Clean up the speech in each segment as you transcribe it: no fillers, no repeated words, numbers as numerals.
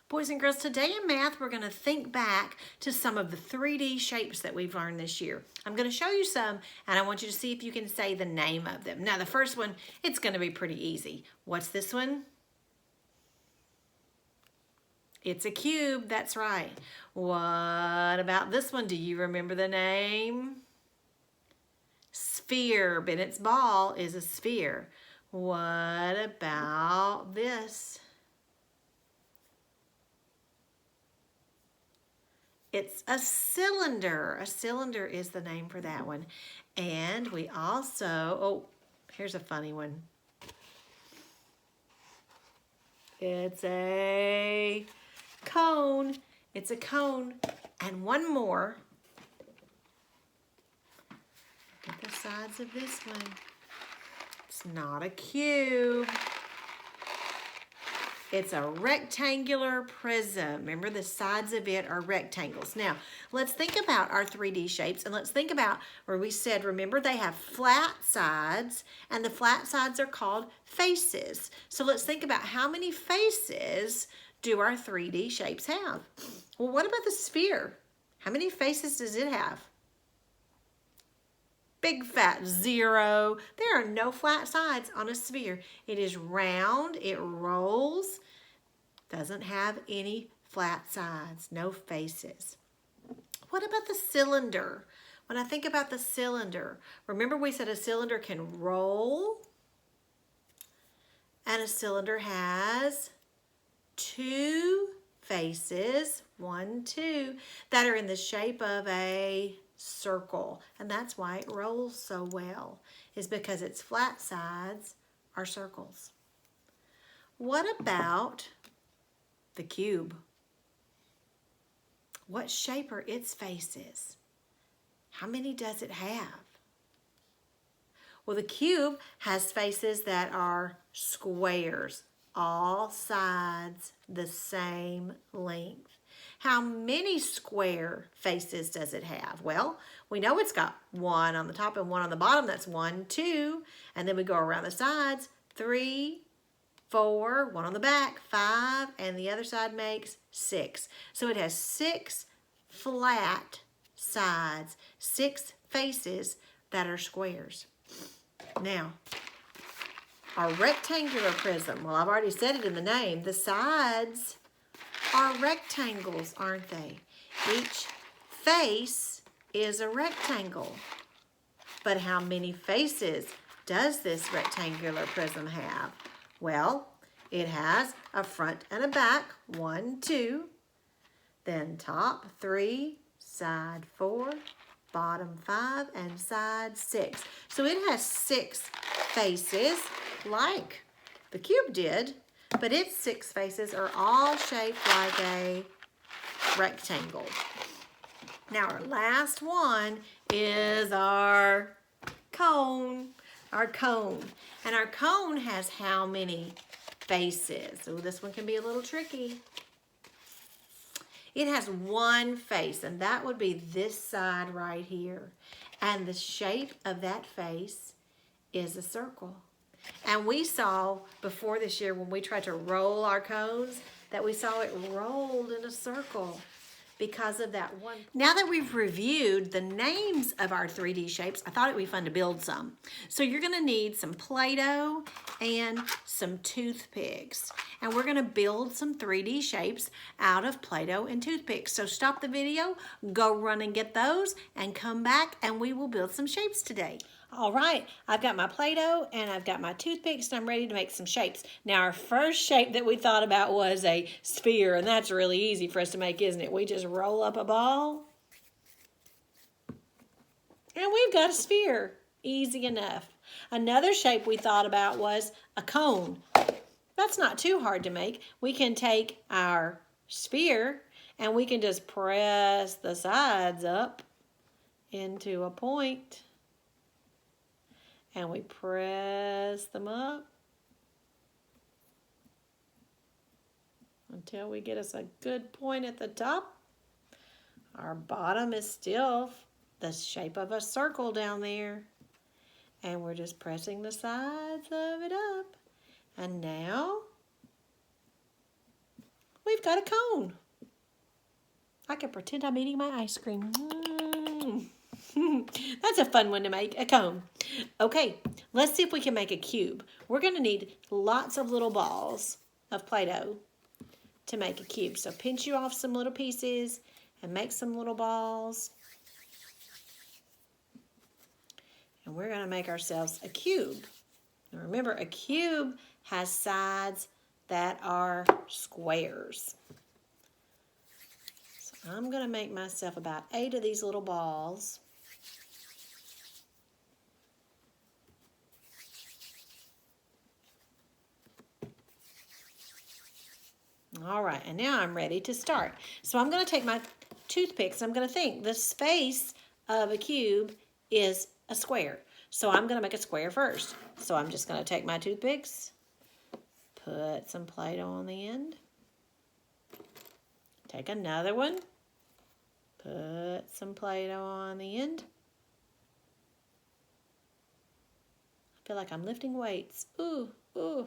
Boys and girls, today in math, we're going to think back to some of the 3D shapes that we've learned this year. I'm going to show you some, and I want you to see if you can say the name of them. Now, the first one, it's going to be pretty easy. What's this one? It's a cube, that's right. What about this one? Do you remember the name? Sphere. Bennett's ball is a sphere. What about this? It's a cylinder. A cylinder is the name for that one. And we also, oh, here's a funny one. It's a cone. It's a cone. And one more. Look at the sides of this one. It's not a cube. It's a rectangular prism. Remember, the sides of it are rectangles. Now, let's think about our 3D shapes, and let's think about where we said, remember, they have flat sides, and the flat sides are called faces. So let's think about how many faces do our 3D shapes have? Well, what about the sphere? How many faces does it have? Big fat 0. There are no flat sides on a sphere. It is round, it rolls, doesn't have any flat sides, no faces. What about the cylinder? When I think about the cylinder, remember we said a cylinder can roll, and a cylinder has 2 faces, 1, 2, that are in the shape of a circle, and that's why it rolls so well, is because its flat sides are circles. What about the cube? What shape are its faces? How many does it have? Well, the cube has faces that are squares, all sides the same length. How many square faces does it have? Well, we know it's got 1 on the top and 1 on the bottom. That's 1, 2. And then we go around the sides. 3, 4, 1 on the back, 5, and the other side makes 6. So it has 6 flat sides, 6 faces that are squares. Now, our rectangular prism, well, I've already said it in the name, the sides are rectangles, aren't they? Each face is a rectangle. But how many faces does this rectangular prism have? Well, it has a front and a back, 1, 2, then top 3, side 4, bottom 5, and side 6. So it has 6 faces like the cube did, but its 6 faces are all shaped like a rectangle. Now our last one is our cone. Our cone. And our cone has how many faces? Oh, this one can be a little tricky. It has 1 face, and that would be this side right here. And the shape of that face is a circle. And we saw before this year when we tried to roll our cones that we saw it rolled in a circle because of that one. Now that we've reviewed the names of our 3D shapes, I thought it would be fun to build some. So you're going to need some Play-Doh and some toothpicks. And we're going to build some 3D shapes out of Play-Doh and toothpicks. So stop the video, go run and get those, and come back and we will build some shapes today. All right, I've got my Play-Doh and I've got my toothpicks and I'm ready to make some shapes. Now our first shape that we thought about was a sphere, and that's really easy for us to make, isn't it? We just roll up a ball and we've got a sphere. Easy enough. Another shape we thought about was a cone. That's not too hard to make. We can take our sphere and we can just press the sides up into a point. And we press them up until we get us a good point at the top. Our bottom is still the shape of a circle down there. And we're just pressing the sides of it up. And now we've got a cone. I can pretend I'm eating my ice cream. That's a fun one to make, a cone. Okay, let's see if we can make a cube. We're going to need lots of little balls of Play-Doh to make a cube. So pinch you off some little pieces and make some little balls. And we're going to make ourselves a cube. Now remember, a cube has sides that are squares. So I'm going to make myself about 8 of these little balls. All right, and now I'm ready to start. So I'm going to take my toothpicks. I'm going to think the space of a cube is a square. So I'm going to make a square first. So I'm just going to take my toothpicks, put some Play-Doh on the end, take another one, put some Play-Doh on the end. I feel like I'm lifting weights. Ooh, ooh.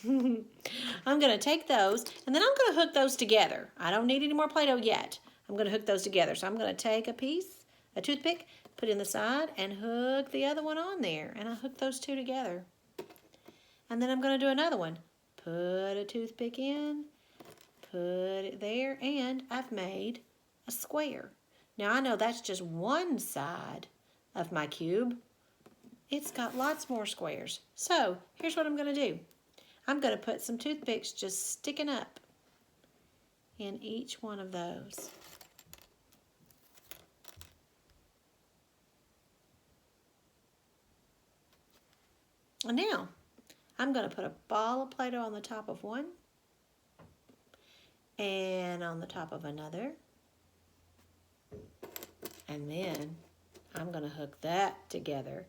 I'm going to take those, and then I'm going to hook those together. I don't need any more Play-Doh yet. I'm going to hook those together. So I'm going to take a piece, a toothpick, put it in the side, and hook the other one on there. And I hook those two together. And then I'm going to do another one. Put a toothpick in, put it there, and I've made a square. Now I know that's just one side of my cube. It's got lots more squares. So here's what I'm going to do. I'm going to put some toothpicks just sticking up in each one of those. And now, I'm going to put a ball of Play-Doh on the top of one and on the top of another. And then I'm going to hook that together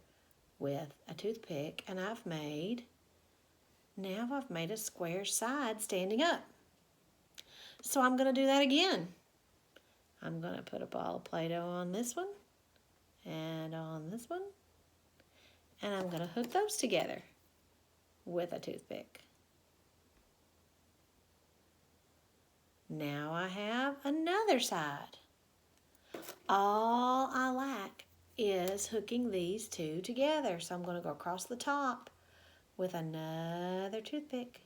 with a toothpick, and I've made a square side standing up. So I'm going to do that again. I'm going to put a ball of Play-Doh on this one and on this one, and I'm going to hook those together with a toothpick. Now I have another side. All I lack is hooking these two together. So I'm going to go across the top with another toothpick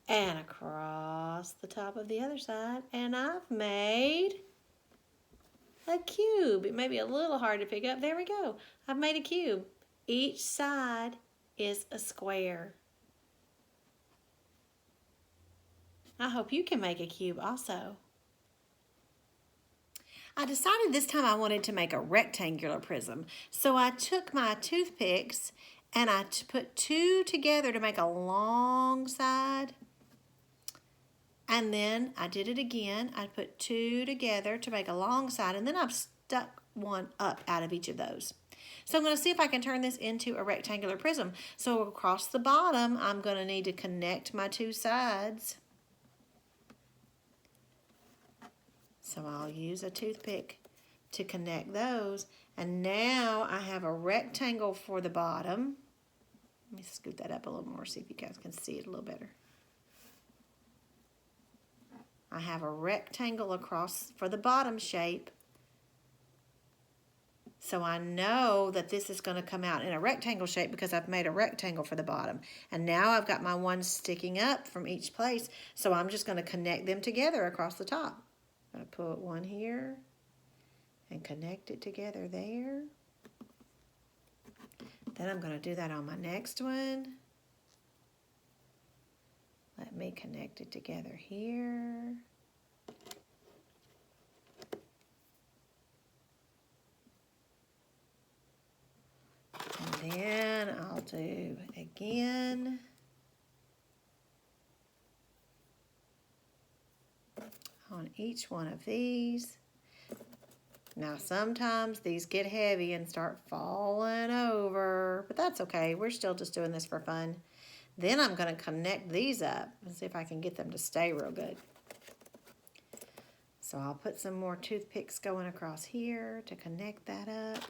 and across the top of the other side, and I've made a cube. It may be a little hard to pick up. There we go. I've made a cube. Each side is a square. I hope you can make a cube also. I decided this time I wanted to make a rectangular prism. So I took my toothpicks and I put two together to make a long side. And then I did it again. I put two together to make a long side, and then I've stuck one up out of each of those. So I'm going to see if I can turn this into a rectangular prism. So across the bottom, I'm going to need to connect my two sides. So I'll use a toothpick to connect those. And now I have a rectangle for the bottom. Let me scoot that up a little more, see if you guys can see it a little better. I have a rectangle across for the bottom shape. So I know that this is going to come out in a rectangle shape because I've made a rectangle for the bottom. And now I've got my ones sticking up from each place. So I'm just going to connect them together across the top. I'm going to put one here and connect it together there. Then I'm going to do that on my next one. Let me connect it together here. And then I'll do it again. On each one of these. Now sometimes these get heavy and start falling over, but that's okay. We're still just doing this for fun. Then I'm going to connect these up and see if I can get them to stay real good. So I'll put some more toothpicks going across here to connect that up.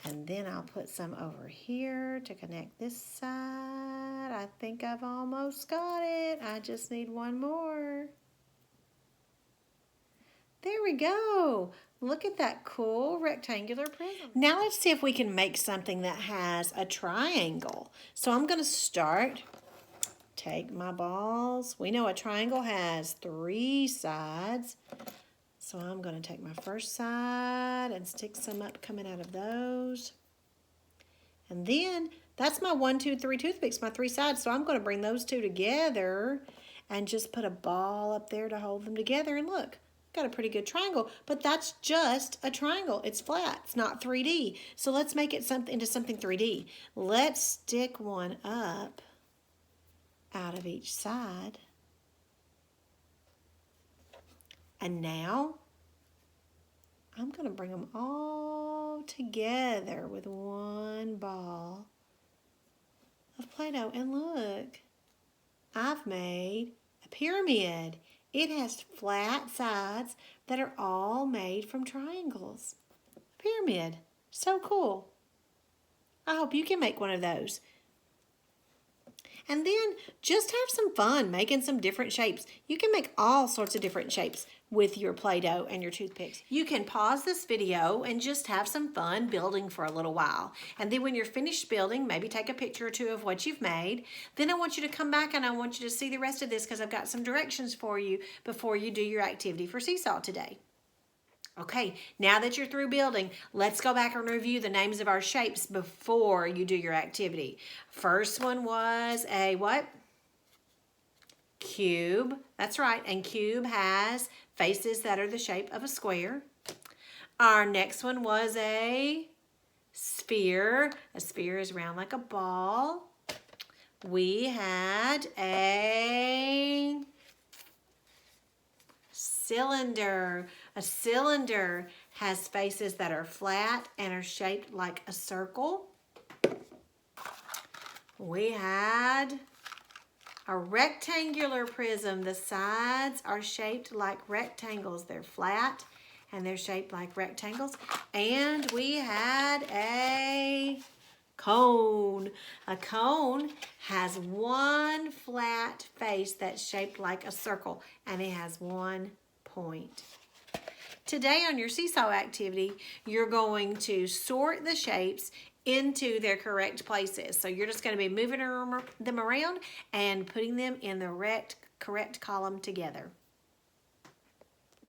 And then I'll put some over here to connect this side. I think I've almost got it. I just need one more. There we go. Look at that cool rectangular prism. Now let's see if we can make something that has a triangle. So I'm going to start, take my balls. We know a triangle has 3 sides. So I'm going to take my first side and stick some up coming out of those. And then that's my 1, 2, 3 toothpicks, my 3 sides. So I'm going to bring those 2 together and just put a ball up there to hold them together. And look, got a pretty good triangle, but that's just a triangle. It's flat. It's not 3D. So let's make it into something 3D. Let's stick one up out of each side. And now I'm going to bring them all together with one ball of Play-Doh. And look, I've made a pyramid. It has flat sides that are all made from triangles. A pyramid. So cool. I hope you can make one of those. And then just have some fun making some different shapes. You can make all sorts of different shapes with your Play-Doh and your toothpicks. You can pause this video and just have some fun building for a little while. And then when you're finished building, maybe take a picture or 2 of what you've made. Then I want you to come back and I want you to see the rest of this because I've got some directions for you before you do your activity for Seesaw today. Okay, now that you're through building, let's go back and review the names of our shapes before you do your activity. First one was a what? Cube. That's right, and cube has faces that are the shape of a square. Our next one was a sphere. A sphere is round like a ball. We had a cylinder. A cylinder has faces that are flat and are shaped like a circle. We had a rectangular prism. The sides are shaped like rectangles. They're flat and they're shaped like rectangles. And we had a cone. A cone has one flat face that's shaped like a circle and it has one point. Today on your Seesaw activity, you're going to sort the shapes into their correct places. So you're just going to be moving them around and putting them in the correct column together.